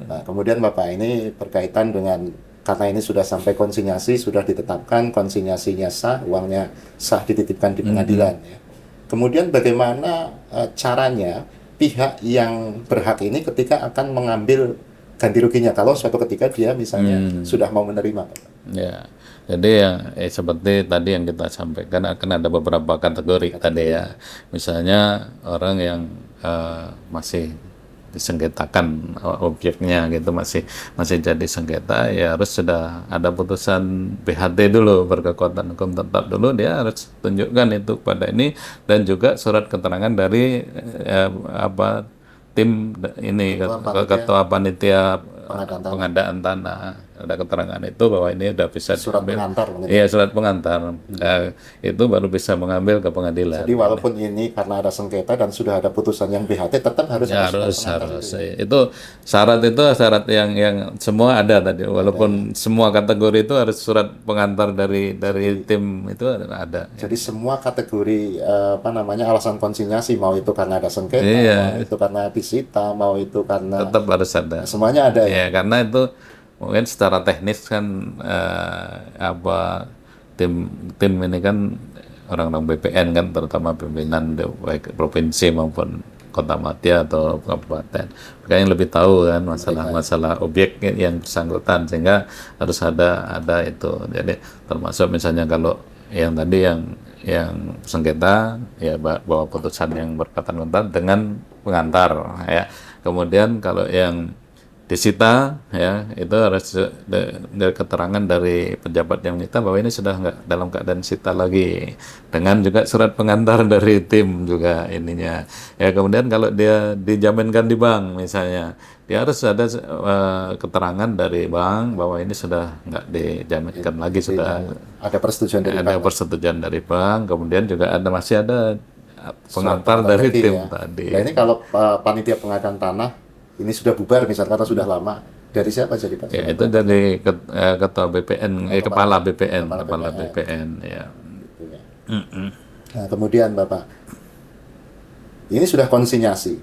Nah, kemudian Bapak, ini berkaitan dengan, karena ini sudah sampai konsinyasi, sudah ditetapkan konsinyasinya sah, uangnya sah dititipkan di pengadilan ya. Kemudian bagaimana caranya pihak yang berhak ini ketika akan mengambil ganti ruginya kalau suatu ketika dia misalnya sudah mau menerima? Ya, jadi seperti tadi yang kita sampaikan, akan ada beberapa kategori tadi ya. Misalnya orang yang masih disengketakan objeknya gitu, masih jadi sengketa, ya harus sudah ada putusan BHT dulu, berkekuatan hukum tetap dulu, dia harus tunjukkan itu pada ini, dan juga surat keterangan dari tim ini, ketua panitia pengadaan tanah ada keterangan itu bahwa ini udah bisa Surat diambil. pengantar gitu. Iya, surat pengantar. Itu baru bisa mengambil ke pengadilan. Jadi walaupun ini karena ada sengketa dan sudah ada putusan yang BHT, tetap harus Ya, ada surat harus pengantar harus itu. itu syarat yang semua ada tadi, walaupun semua kategori itu harus surat pengantar dari tim itu ada. Jadi semua kategori alasan konsinyasi, mau itu karena ada sengketa, Iya. mau itu karena disita, mau itu karena Tetap harus ada. semuanya ada ya. Ya, karena itu mungkin secara teknis kan tim tim ini kan orang-orang BPN kan, terutama pimpinan baik provinsi maupun kota madya atau kabupaten, mereka yang lebih tahu kan masalah objek yang bersangkutan, sehingga harus ada itu. Jadi termasuk misalnya kalau yang tadi yang sengketa ya bahwa putusan yang berkaitan dengan pengantar ya. Kemudian kalau yang disita ya, itu harus dari keterangan dari pejabat yang menyita bahwa ini sudah nggak dalam keadaan sita lagi, dengan juga surat pengantar dari tim juga ininya ya. Kemudian kalau dia dijaminkan di bank misalnya, dia harus ada keterangan dari bank bahwa ini sudah nggak dijaminkan lagi, sudah Ada persetujuan dari ada persetujuan dari bank. Kemudian juga masih ada pengantar dari lagi tim ya. tadi. Nah ini kalau panitia pengadaan tanah ini sudah bubar misalnya karena sudah lama, dari siapa jadi Pak? Ya, itu dari ketua BPN, kepala BPN ya. Gitu ya. Nah, kemudian Bapak, ini sudah konsinyasi,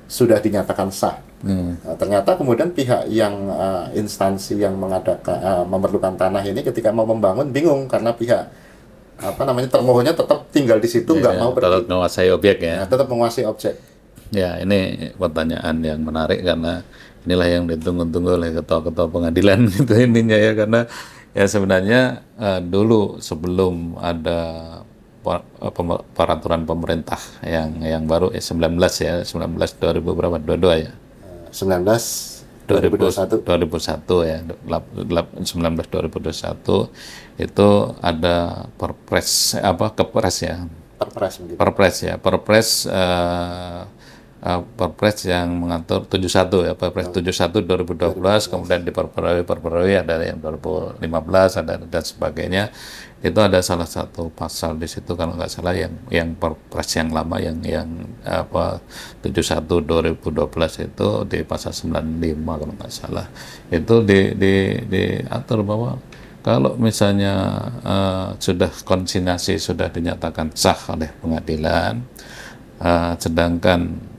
sudah dinyatakan sah. Nah, ternyata kemudian pihak yang instansi yang mengadakan memerlukan tanah ini ketika mau membangun bingung karena pihak termohonnya tetap tinggal di situ, nggak mau pergi. Tetap menguasai objek ya. Nah, tetap menguasai objek. Ya, ini pertanyaan yang menarik karena inilah yang ditunggu-tunggu oleh ketua-ketua pengadilan itu ininya ya, karena ya sebenarnya dulu sebelum ada peraturan pemerintah yang baru 19 2000 berapa 22 ya 2021 ya 19 2021 itu ada kepres ya perpres mungkin. Perpres yang mengatur 71 ya, Perpres 71 2012, kemudian diperbarui ada yang 2015 ada dan sebagainya. Itu ada salah satu pasal di situ kalau nggak salah yang Perpres yang lama yang 71 2012 itu di pasal 95 kalau nggak salah. Itu diatur bahwa kalau misalnya sudah konsinyasi sudah dinyatakan sah oleh pengadilan, sedangkan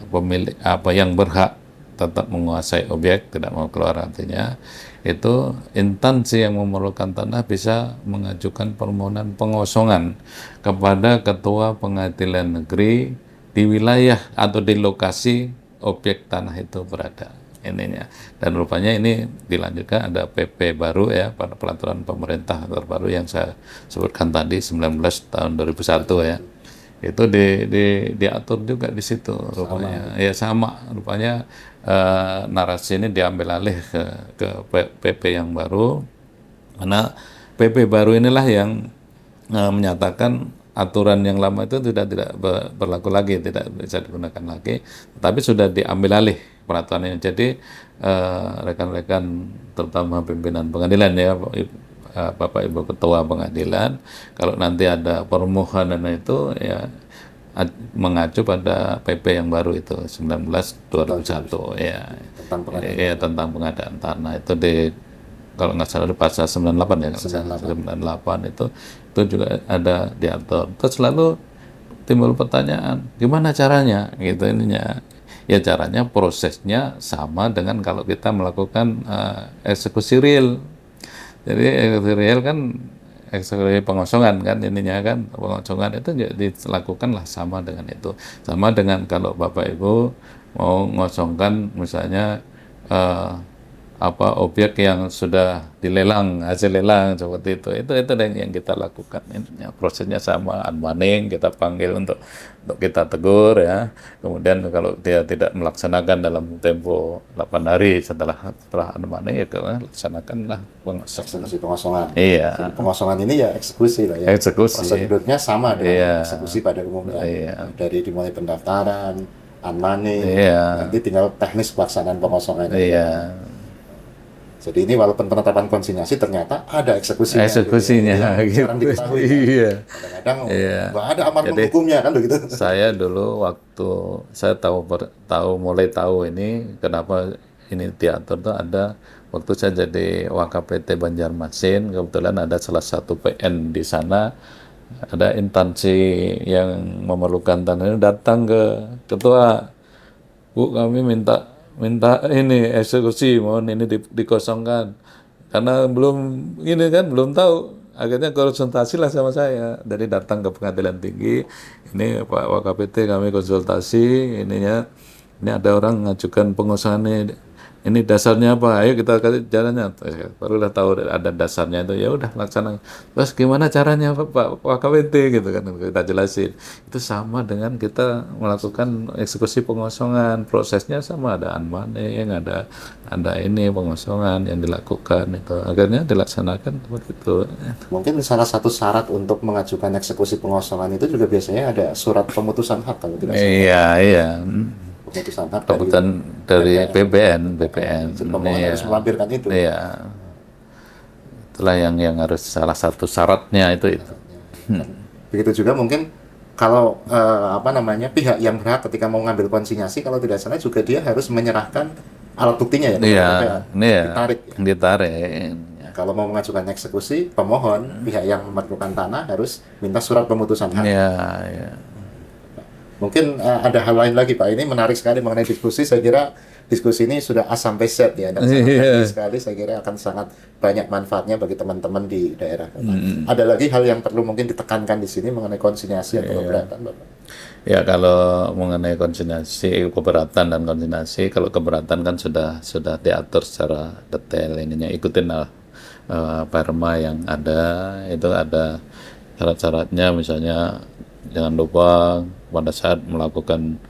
pemilik yang berhak tetap menguasai objek, tidak mau keluar artinya, itu instansi yang memerlukan tanah bisa mengajukan permohonan pengosongan kepada ketua pengadilan negeri di wilayah atau di lokasi objek tanah itu berada ininya. Dan rupanya ini dilanjutkan ada PP baru ya, pada peraturan pemerintah terbaru yang saya sebutkan tadi 19 tahun 2001 ya. Itu diatur juga di situ rupanya. Ya sama rupanya narasi ini diambil alih ke PP yang baru, karena PP baru inilah yang menyatakan aturan yang lama itu tidak berlaku lagi, tidak bisa digunakan lagi, tapi sudah diambil alih peraturan ini. Jadi rekan-rekan terutama pimpinan pengadilan ya, Bapak Ibu Ketua Pengadilan, kalau nanti ada permohonan itu ya mengacu pada PP yang baru itu 19 2001 ya, tentang pengadaan tanah itu kalau nggak salah di pasal 98 ya, 98 itu juga ada diatur. Terus lalu timbul pertanyaan, gimana caranya gitu ininya? Ya caranya prosesnya sama dengan kalau kita melakukan eksekusi real. Jadi eksekusi real kan eksekusi pengosongan kan ininya kan, pengosongan itu dilakukanlah sama dengan itu. Sama dengan kalau Bapak Ibu mau ngosongkan misalnya objek yang sudah dilelang, hasil lelang seperti itu yang kita lakukan. Ini prosesnya sama, unbundling kita panggil untuk kita tegur ya. Kemudian kalau dia tidak melaksanakan dalam tempo 8 hari setelah unbundling ya laksanakanlah pengosongan. Iya. Jadi pengosongan ini ya eksekusi lah ya. Eksekusi. Prosedurnya sama dengan eksekusi pada umumnya. Iya. Dari dimulai pendaftaran, unbundling, iya. nanti tinggal teknis pelaksanaan pengosongan. Iya. Jadi ini walaupun penetapan konsinyasi ternyata ada eksekusinya. Eksekusinya Gitu. gitu. Sekarang diketahui. Kan? Iya. Kadang-kadang Iya. nggak ada aman Jadi, hukumnya kan begitu. saya dulu waktu saya mulai tahu ini kenapa ini diatur tuh ada waktu saya jadi WKPT Banjarmasin, kebetulan ada salah satu PN di sana, ada instansi yang memerlukan tanah ini datang ke ketua, Bu, kami minta minta ini eksekusi, mohon ini dikosongkan. Karena belum ini kan belum tahu. Akhirnya konsultasi lah sama saya. Dari datang ke pengadilan tinggi, ini Pak WKPT kami konsultasi, ininya ini ada orang ngajukan pengosongan ini dasarnya apa? Ayo kita kasih jalannya. Barulah tahu ada dasarnya itu. Ya udah laksana. Terus gimana caranya Pak WKPT gitu kan kita jelasin. Itu sama dengan kita melakukan eksekusi pengosongan. Prosesnya sama, ada unbundling, ada ini pengosongan yang dilakukan itu. Akhirnya dilaksanakan seperti itu. Mungkin salah satu syarat untuk mengajukan eksekusi pengosongan itu juga biasanya ada surat pemutusan hak kalau tidak salah. Iya, iya. Pemutusan hak Kebetulan dari BPN. pemohon harus melampirkan itu. Iya. Itulah yang harus salah satu syaratnya itu. Begitu juga mungkin kalau pihak yang berhak ketika mau ngambil konsinyasi kalau tidak salah juga dia harus menyerahkan alat buktinya ya. Iya, Ditarik. ditarik. Kalau mau mengajukan eksekusi, pemohon pihak yang memerlukan tanah harus minta surat pemutusan hak. Iya, iya. Mungkin ada hal lain lagi Pak. Ini menarik sekali mengenai diskusi. Saya kira diskusi ini sudah A sampai Z ya, dan sangat teknis sekali. Saya kira akan sangat banyak manfaatnya bagi teman-teman di daerah. Ada lagi hal yang perlu mungkin ditekankan di sini mengenai konsinyasi atau keberatan, Bapak? Ya, kalau mengenai konsinyasi, keberatan dan konsinyasi, kalau keberatan kan sudah diatur secara detail ininya, ikutin perma yang ada, itu ada syarat-syaratnya, misalnya jangan lupa pada saat melakukan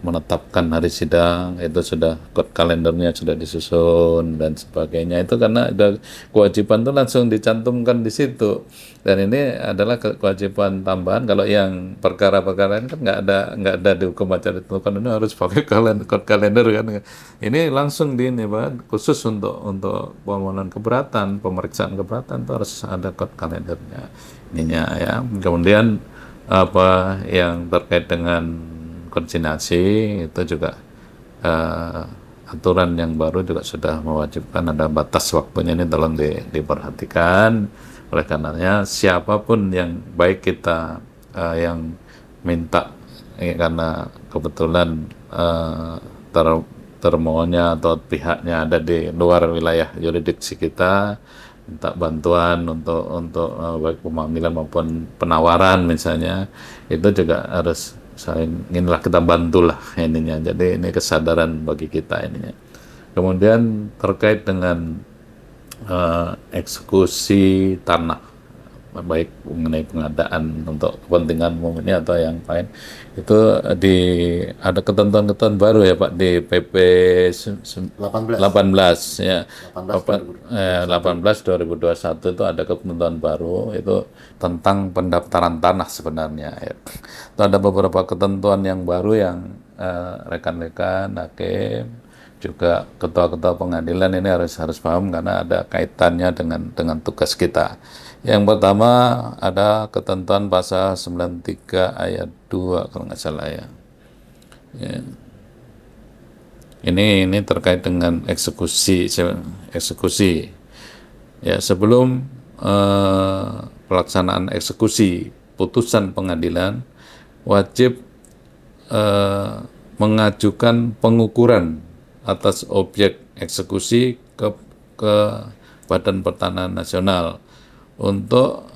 menetapkan hari sidang itu sudah kalendernya sudah disusun dan sebagainya, itu karena ada kewajiban itu langsung dicantumkan di situ, dan ini adalah kewajiban tambahan. Kalau yang perkara-perkara ini kan nggak ada di hukum acara ditentukan, ini harus pakai kalender kan, ini langsung di ini Pak, khusus untuk permohonan keberatan, pemeriksaan keberatan itu harus ada kalendernya ininya ya. Kemudian apa yang terkait dengan konsinyasi itu juga aturan yang baru juga sudah mewajibkan ada batas waktunya, ini tolong diperhatikan. Oleh karenanya siapapun yang baik kita yang minta karena kebetulan termohonnya atau pihaknya ada di luar wilayah yurisdiksi kita, minta bantuan untuk baik pemanggilan maupun penawaran misalnya, itu juga harus inilah kita bantulah ininya. Jadi ini kesadaran bagi kita ininya. Kemudian terkait dengan eksekusi tanah, baik mengenai pengadaan untuk kepentingan umum ini atau yang lain, itu ada ketentuan-ketentuan baru ya Pak di PP 18 ya, 18/2021 itu ada ketentuan baru itu tentang pendaftaran tanah sebenarnya ya. Itu ada beberapa ketentuan yang baru yang rekan-rekan hakim juga ketua-ketua pengadilan ini harus paham karena ada kaitannya dengan tugas kita. Yang pertama ada ketentuan pasal 93 ayat 2 kalau nggak salah ya. Ini terkait dengan eksekusi. Ya, sebelum pelaksanaan eksekusi putusan pengadilan wajib mengajukan pengukuran atas objek eksekusi ke Badan Pertanahan Nasional untuk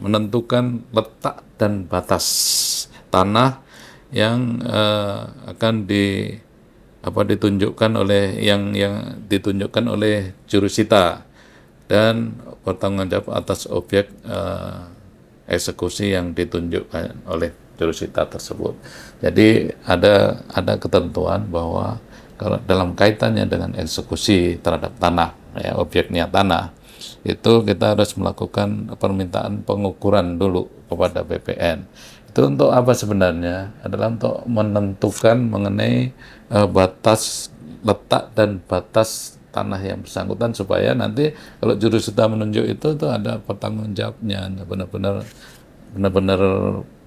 menentukan letak dan batas tanah yang akan ditunjukkan oleh yang ditunjukkan oleh jurusita dan bertanggung jawab atas objek eksekusi yang ditunjukkan oleh jurusita tersebut. Jadi ada ketentuan bahwa kalau dalam kaitannya dengan eksekusi terhadap tanah ya, objeknya tanah, itu kita harus melakukan permintaan pengukuran dulu kepada BPN. Itu untuk apa sebenarnya? Adalah untuk menentukan mengenai batas letak dan batas tanah yang bersangkutan supaya nanti kalau jurusita menunjuk itu ada pertanggungjawabnya, benar-benar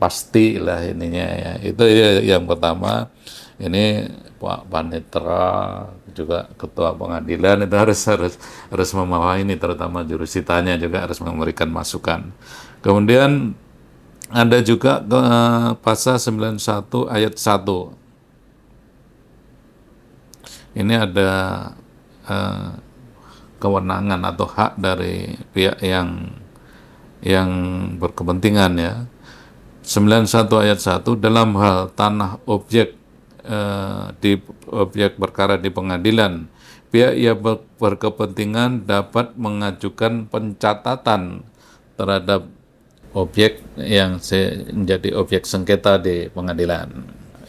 pasti lah ininya ya. Itu yang pertama. Ini Pak Panitra juga ketua pengadilan itu harus memahami ini, terutama jurusitanya juga harus memberikan masukan. Kemudian ada juga pasal 91 ayat 1. Ini ada kewenangan atau hak dari pihak yang berkepentingan ya. 91 ayat 1, dalam hal tanah objek di objek perkara di pengadilan, pihak yang berkepentingan dapat mengajukan pencatatan terhadap objek yang menjadi objek sengketa di pengadilan.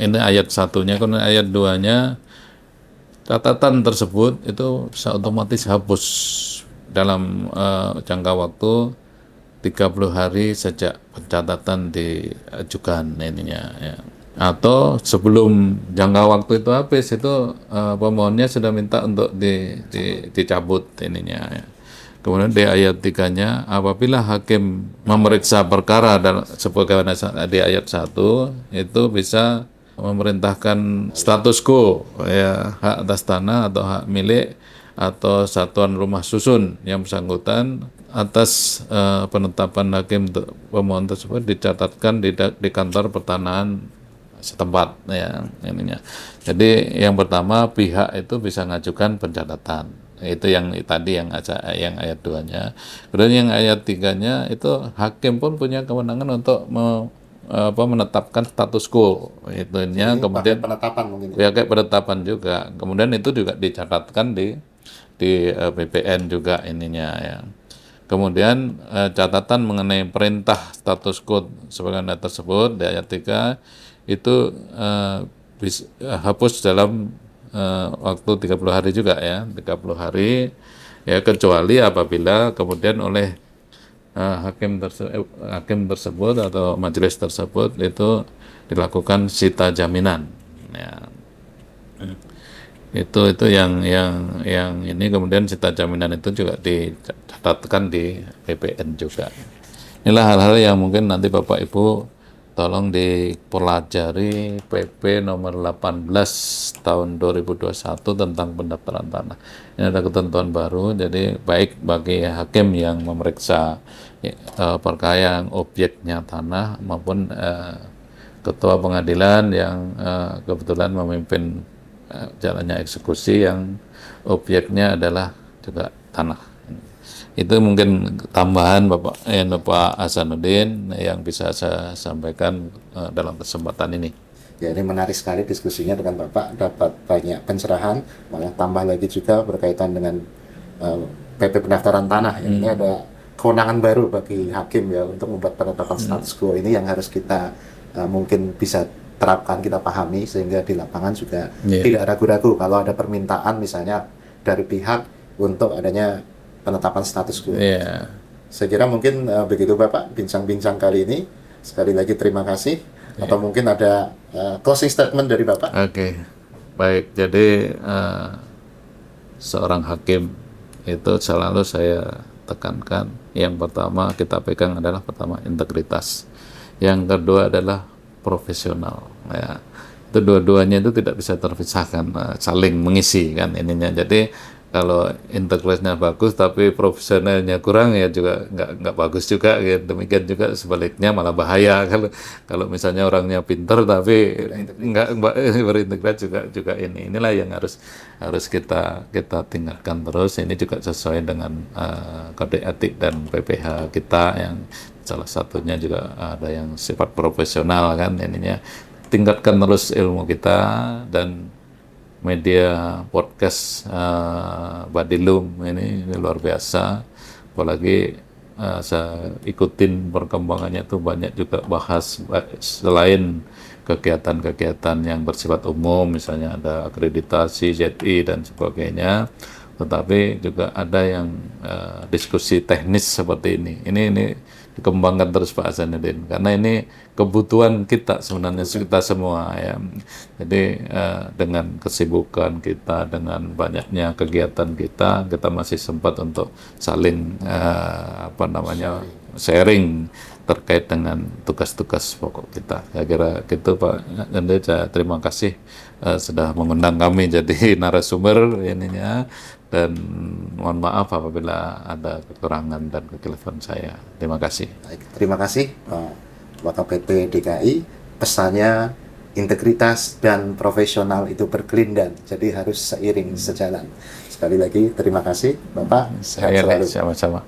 Ini ayat 1-nya. Kemudian ayat 2-nya, catatan tersebut itu bisa otomatis hapus dalam jangka waktu 30 hari sejak pencatatan diajukan ininya ya. Atau sebelum jangka waktu itu habis, itu pemohonnya sudah minta untuk dicabut ininya ya. Kemudian di ayat 3-nya, apabila hakim memeriksa perkara dan sebagaimana di ayat 1 itu bisa memerintahkan status quo ya, hak atas tanah atau hak milik atau satuan rumah susun yang bersangkutan atas penetapan hakim pemohon tersebut dicatatkan di kantor pertanahan setempat ya ininya. Jadi yang pertama, pihak itu bisa mengajukan pencatatan. Itu yang tadi yang ayat 2-nya. Kemudian yang ayat 3-nya itu hakim pun punya kewenangan untuk menetapkan status quo. Itunya kemudian penetapan mungkin. Ya kayak penetapan juga. Kemudian itu juga dicatatkan di BPN juga ininya ya. Kemudian catatan mengenai perintah status quo sebagaimana tersebut di ayat 3 itu hapus dalam waktu 30 hari juga ya, 30 hari ya, kecuali apabila kemudian oleh hakim tersebut atau majelis tersebut itu dilakukan sita jaminan ya. Itu yang ini, kemudian sita jaminan itu juga dicatatkan di BPN juga. Inilah hal-hal yang mungkin nanti Bapak Ibu tolong dipelajari PP nomor 18 tahun 2021 tentang pendaftaran tanah. Ini ada ketentuan baru, jadi baik bagi hakim yang memeriksa perkara yang objeknya tanah maupun ketua pengadilan yang kebetulan memimpin jalannya eksekusi yang objeknya adalah juga tanah. Itu mungkin tambahan Bapak Hasanuddin yang bisa saya sampaikan dalam kesempatan ini. Ya, ini menarik sekali diskusinya dengan Bapak, dapat banyak pencerahan, malah tambah lagi juga berkaitan dengan PP pendaftaran tanah. Ini ada kewenangan baru bagi hakim ya untuk membuat penetapan status quo ini yang harus kita mungkin bisa terapkan, kita pahami sehingga di lapangan juga tidak ragu-ragu kalau ada permintaan misalnya dari pihak untuk adanya penetapan status quo. Saya kira mungkin begitu Bapak bincang-bincang kali ini. Sekali lagi terima kasih. Atau mungkin ada closing statement dari Bapak? Oke. Baik, jadi seorang hakim itu selalu saya tekankan, yang pertama kita pegang adalah pertama integritas, yang kedua adalah profesional ya. Itu dua-duanya itu tidak bisa terpisahkan, saling mengisi kan ininya. Jadi kalau integritasnya bagus tapi profesionalnya kurang ya juga nggak bagus juga ya. Demikian juga sebaliknya malah bahaya kalau misalnya orangnya pintar tapi nggak berintegritas juga inilah yang harus kita tingkatkan terus. Ini juga sesuai dengan kode etik dan PPH kita yang salah satunya juga ada yang sifat profesional kan ininya. Tingkatkan terus ilmu kita, dan media podcast Badilum ini luar biasa, apalagi saya ikutin perkembangannya tuh banyak juga bahas selain kegiatan-kegiatan yang bersifat umum, misalnya ada akreditasi ZI dan sebagainya, tetapi juga ada yang diskusi teknis seperti ini dikembangkan terus Pak Hasanuddin, karena ini kebutuhan kita sebenarnya, kita semua ya. Jadi dengan kesibukan kita, dengan banyaknya kegiatan kita masih sempat untuk saling sharing terkait dengan tugas-tugas pokok kita. Saya kira gitu Pak Hasanuddin. Saya terima kasih sudah mengundang kami jadi narasumber ininya, dan mohon maaf apabila ada kekurangan dan kekeliruan saya. Terima kasih. Baik, terima kasih Wakappt DKI. Pesannya integritas dan profesional itu berkelindan, jadi harus seiring sejalan. Sekali lagi terima kasih Bapak. Sehat Saya selalu. sama-sama.